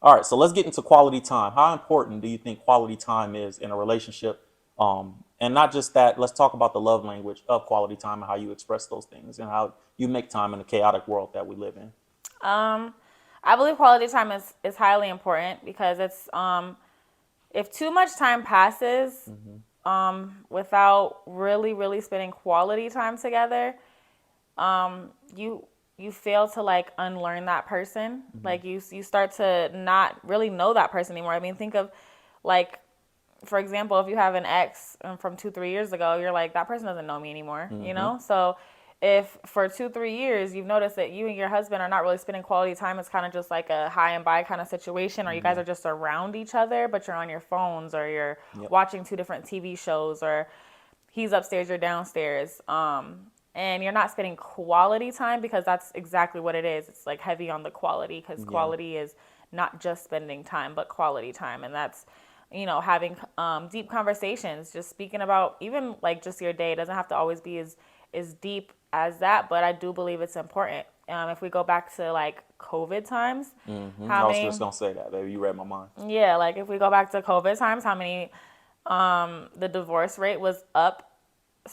All right, so let's get into quality time. How important do you think quality time is in a relationship? And not just that, let's talk about the love language of quality time and how you express those things and how you make time in the chaotic world that we live in. Um, I believe quality time is highly important because it's if too much time passes Hmm. without really spending quality time together, you you fail to like unlearn that person. Hmm. Like you start to not really know that person anymore. I mean, think of like for example, if you have an ex from 2, 3 years ago, you're like, that person doesn't know me anymore, you Hmm. know? So if for 2, 3 years you've noticed that you and your husband are not really spending quality time, it's kind of just like a high and by kind of situation, or you guys Yeah. are just around each other, but you're on your phones or you're Yep. watching two different TV shows, or he's upstairs, you're downstairs. And you're not spending quality time because that's exactly what it is. It's like heavy on the quality because Yeah. quality is not just spending time, but quality time. And that's, having deep conversations, just speaking about even like just your day. It doesn't have to always be as deep as that, but I do believe it's important. If we go back to like COVID times, Hmm. how I was just many, gonna say that, baby. You read my mind. yeah, like if we go back to COVID times, how many, the divorce rate was up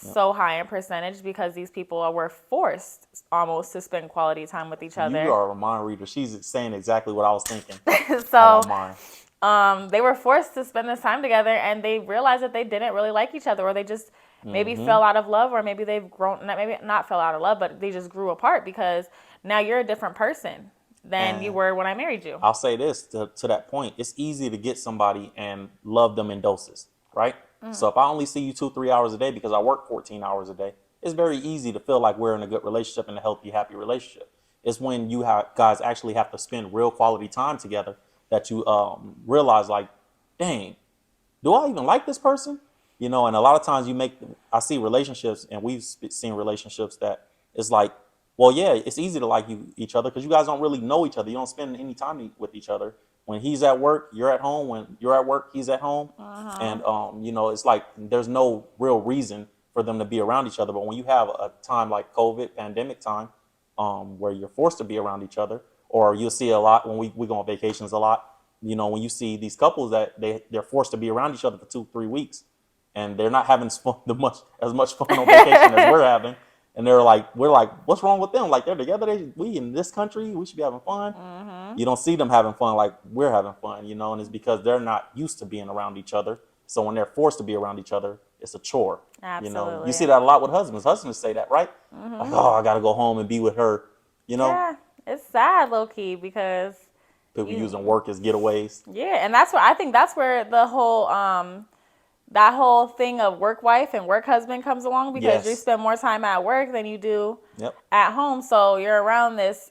Yep. so high in percentage because these people were forced almost to spend quality time with each You other. are a mind reader. She's saying exactly what I was thinking on So my mind. they were forced to spend this time together, and they realized that they didn't really like each other, or they just maybe Hmm. fell out of love, or maybe they've grown, maybe not fell out of love, but they just grew apart because now you're a different person than you And were when I married you. I'll say this to that point. It's easy to get somebody and love them in doses, right? So if I only see you 2, 3 hours a day because I work 14 hours a day, it's very easy to feel like we're in a good relationship and a healthy, happy relationship. It's when you guys actually have to spend real quality time together that you realize, like, dang, do I even like this person? And a lot of times I see relationships, and we've seen relationships that it's like, well, yeah, it's easy to like each other because you guys don't really know each other. You don't spend any time with each other. When he's at work, you're at home. When you're at work, he's at home. And, it's like there's no real reason for them to be around each other. But when you have a time like COVID, pandemic time, where you're forced to be around each other, or you'll see a lot when we go on vacations a lot. When you see these couples that they're forced to be around each other for 2, 3 weeks, and they're not having as much fun on vacation as we're having, and we're like, what's wrong with them? Like they're together, we in this country, we should be having fun. You don't see them having fun like we're having fun, and it's because they're not used to being around each other. So when they're forced to be around each other, it's a chore. You see Absolutely. that a lot with husbands. Husbands say that, right? Like, oh, I got to go home and be with her. You know, Yeah, it's sad, low key, because People you, using work as getaways. yeah, and that's where I think that's where the whole that whole thing of work wife and work husband comes along because you Yes. spend more time at work than you do Yep. at home. So you're around this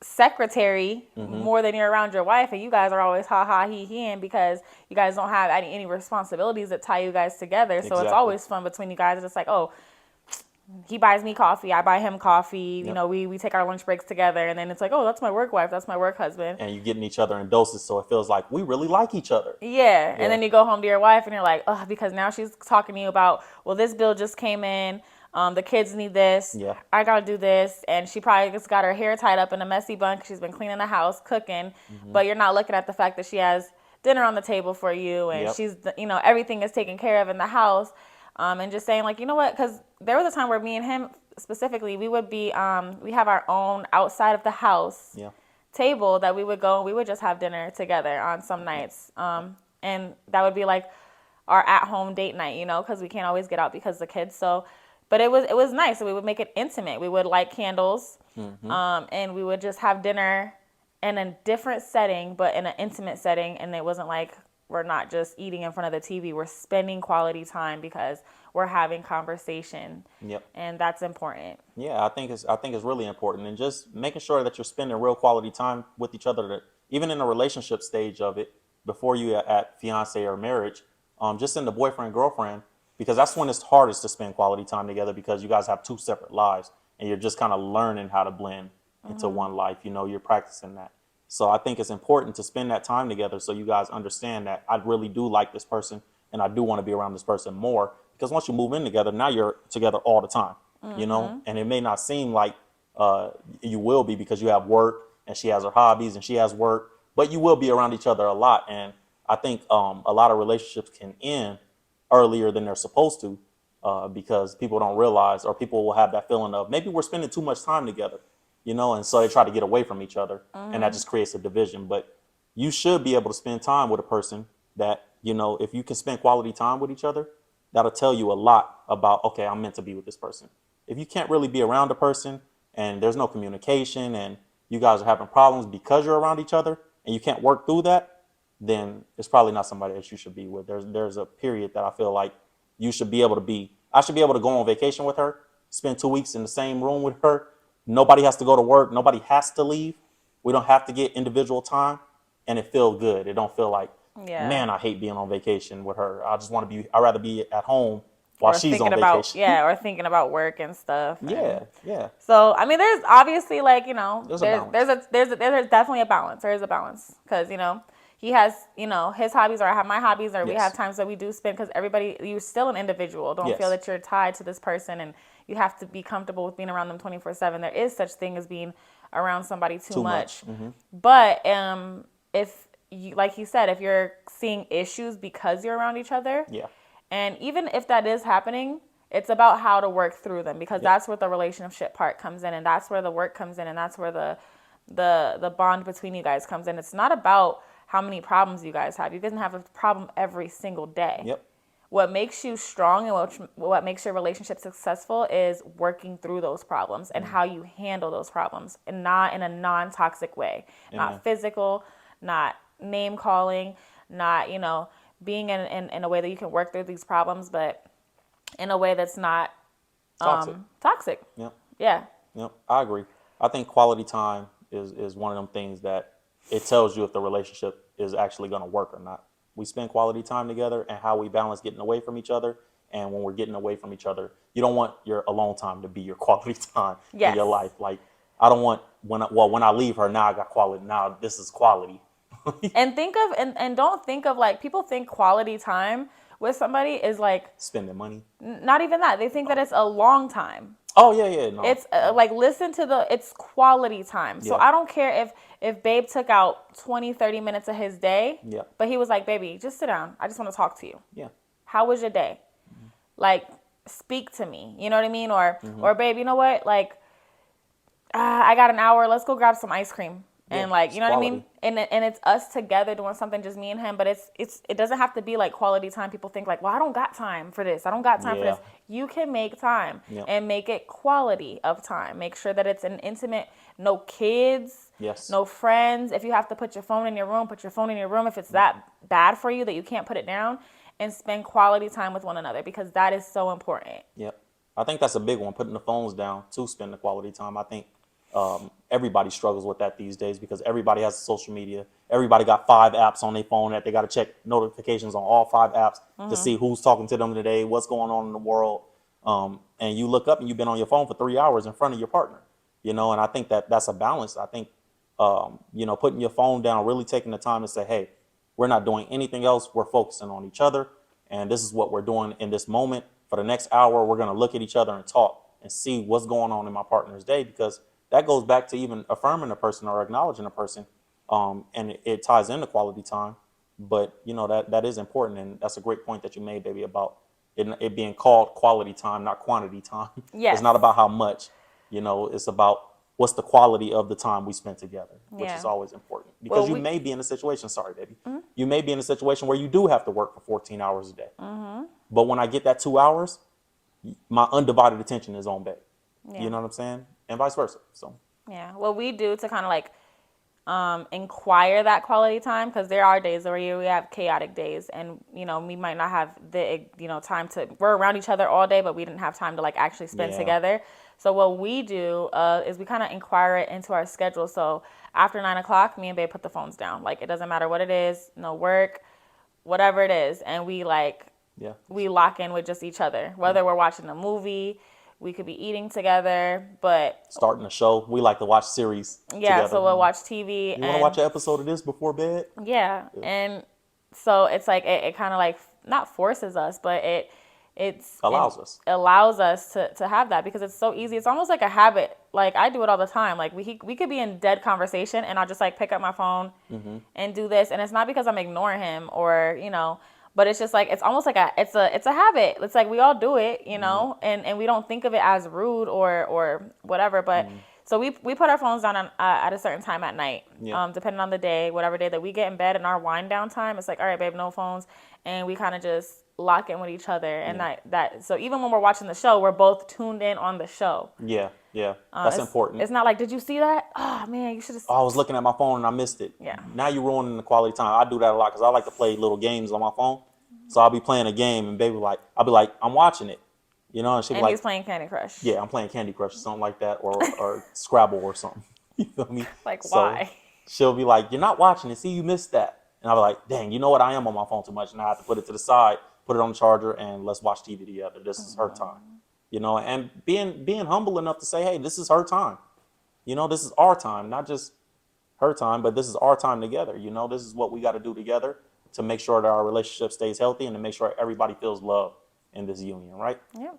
secretary Hmm. more than you're around your wife, and you guys are always ha ha he and because you guys don't have any responsibilities that tie you guys together. So it's Exactly. always fun between you guys. It's like, oh, he buys me coffee, I buy him coffee. Yep. We take our lunch breaks together, and then it's like, oh, that's my work wife, that's my work husband. And you're getting each other in doses, so it feels like we really like each other. Yeah, and Yeah. then you go home to your wife and you're like, oh, because now she's talking to you about, well, this bill just came in. The kids need this. Yeah. I gotta do this, and she probably just got her hair tied up in a messy bun 'cause she's been cleaning the house, cooking. Hmm. But you're not looking at the fact that she has dinner on the table for you, and Yep. she's, everything is taken care of in the house. And just saying like, you know what? Because there was a time where me and him specifically, we would be, we have our own outside of the house Yeah. table that we would go and we would just have dinner together on some Yep. nights. And that would be like our at-home date night, because we can't always get out because of the kids. So, but it was nice. So we would make it intimate. We would light candles, Hmm. and we would just have dinner in a different setting, but in an intimate setting. And it wasn't like we're not just eating in front of the TV. We're spending quality time because we're having conversation, Yep. and that's important. Yeah, I think it's really important, and just making sure that you're spending real quality time with each other. That even in the relationship stage of it, before you at fiance or marriage, just in the boyfriend girlfriend, because that's when it's hardest to spend quality time together because you guys have two separate lives, and you're just kind of learning how to blend into one life. You're practicing that. So I think it's important to spend that time together so you guys understand that I really do like this person and I do want to be around this person more because once you move in together, now you're together all the time, and it may not seem like uh, you will be because you have work and she has her hobbies and she has work. but you will be around each other a lot. And I think a lot of relationships can end earlier than they're supposed to, because people don't realize, or people will have that feeling of maybe we're spending too much time together, and so they try to get away from each other, and that just creates a division. But you should be able to spend time with a person that, if you can spend quality time with each other, that'll tell you a lot about, okay, I'm meant to be with this person. If you can't really be around a person and there's no communication and you guys are having problems because you're around each other and you can't work through that, then it's probably not somebody that you should be with. There's a period that I feel like I should be able to go on vacation with her, spend 2 weeks in the same room with her. Nobody has to go to work. Nobody has to leave. We don't have to get individual time, and it feel good. It don't feel like, Yeah. man, I hate being on vacation with her. I'd rather be at home while Or she's thinking on about, vacation. yeah, or thinking about work and stuff. Yeah, yeah. So I mean, there's obviously like There's a balance. there's definitely a balance. There is a balance because he has his hobbies, or I have my hobbies, or we Yes. have times that we do spend, because you're still an individual. Don't feel Yes. that you're tied to this person and you have to be comfortable with being around them 24/7. There is such thing as being around somebody too much. But if you, like you said, if you're seeing issues because you're around each other, Yeah. and even if that is happening, it's about how to work through them, because that's where the relationship part comes in, and that's where the work comes in, and that's where the bond between you guys comes in. It's not about how many problems you guys have. You guys have a problem every single day. Yep. What makes you strong and what makes your relationship successful is working through those problems and how you handle those problems, and not in a non-toxic way, not physical, not name calling, not being in a way that you can work through these problems, but in a way that's not toxic. Yep. Yeah. Yep. I agree. I think quality time is one of them things that it tells you if the relationship is actually going to work or not. We spend quality time together, and how we balance getting away from each other. And when we're getting away from each other, you don't want your alone time to be your quality time in your Yes. life. Like, I don't want when I leave her, now I got quality. Now this is quality. And don't think of, like, people think quality time with somebody is like Spending money. not even that. They think that it's a long time. Oh yeah, yeah. No. It's like, listen to it's quality time. So Yeah. I don't care if Babe took out 20-30 minutes of his day, Yeah. but he was like, baby, just sit down. I just want to talk to you. Yeah. How was your day? Like, speak to me. You know what I mean? Or babe, you know what? Like, I got an hour. Let's go grab some ice cream. And Yeah, like, it's you know what I mean? quality. And it's us together doing something, just me and him. But it doesn't have to be like quality time. People think like, well, I don't got time for this. I don't got time for Yeah. this. You can make time Yeah. and make it quality of time. Make sure that it's an intimate, no kids, Yes. no friends. If you have to put your phone in your room, put your phone in your room. If it's that bad for you that you can't put it down, and spend quality time with one another, because that is so important. Yep. I think that's a big one, putting the phones down to spend the quality time. I think everybody struggles with that these days, because everybody has social media. Everybody got 5 apps on their phone that they got to check notifications on all 5 apps to see who's talking to them today, what's going on in the world. And you look up and you've been on your phone for 3 hours in front of your partner, and I think that's a balance. I think, putting your phone down, really taking the time to say, hey, we're not doing anything else. We're focusing on each other. And this is what we're doing in this moment. For the next hour, we're going to look at each other and talk and see what's going on in my partner's day, because that goes back to even affirming a person or acknowledging a person. And it ties into quality time. But, that is important. And that's a great point that you made, baby, about it being called quality time, not quantity time. Yes. It's not about how much, it's about what's the quality of the time we spend together, which Yeah. is always important. Because Well, you we- may be in a situation, sorry, baby, you may be in a situation where you do have to work for 14 hours a day. But when I get that 2 hours, my undivided attention is on babe. Yeah. You know what I'm saying? And vice versa. So, Yeah. What we do to kind of like inquire that quality time, because there are days where we have chaotic days, and we might not have the time to, we're around each other all day, but we didn't have time to like actually spend Yeah. together. So what we do is we kind of inquire it into our schedule. So after 9 o'clock, me and babe put the phones down. Like, it doesn't matter what it is, no work, whatever it is, and we yeah. lock in with just each other. Whether we're watching a movie, we could be eating together, but Starting a show. We like to watch series yeah, together. so we'll watch TV. You want to watch an episode of this before bed? Yeah, and so it's like it kind of like not forces us, but Allows us. allows us to have that because it's so easy. It's almost like a habit. Like I do it all the time. Like we could be in dead conversation and I'll just like pick up my phone and do this. And it's not because I'm ignoring him or, but it's just like it's almost like it's a habit. It's like we all do it, and we don't think of it as rude or whatever. But so we put our phones down at a certain time at night, depending on the day, whatever day that we get in bed and our wind down time. It's like, all right, babe, no phones, and we kind of just lock in with each other. And that so even when we're watching the show, we're both tuned in on the show. Yeah, that's important. It's not like, did you see that? Oh man, you should have. Oh, I was looking at my phone and I missed it. Yeah. Now you're ruining the quality time. I do that a lot because I like to play little games on my phone. So I'll be playing a game and baby I'll be like, I'm watching it. And she'll be And like, he's playing Candy Crush. yeah, I'm playing Candy Crush or something like that, or Scrabble or something. You feel me? Like, So why? she'll be like, you're not watching it. See, you missed that. And I'll be like, dang, you know what? I am on my phone too much. And I have to put it to the side, put it on the charger, and let's watch TV together. This is her time. And being humble enough to say, hey, this is her time. This is our time, not just her time, but this is our time together. This is what we got to do together to make sure that our relationship stays healthy and to make sure everybody feels love in this union, right? Yeah.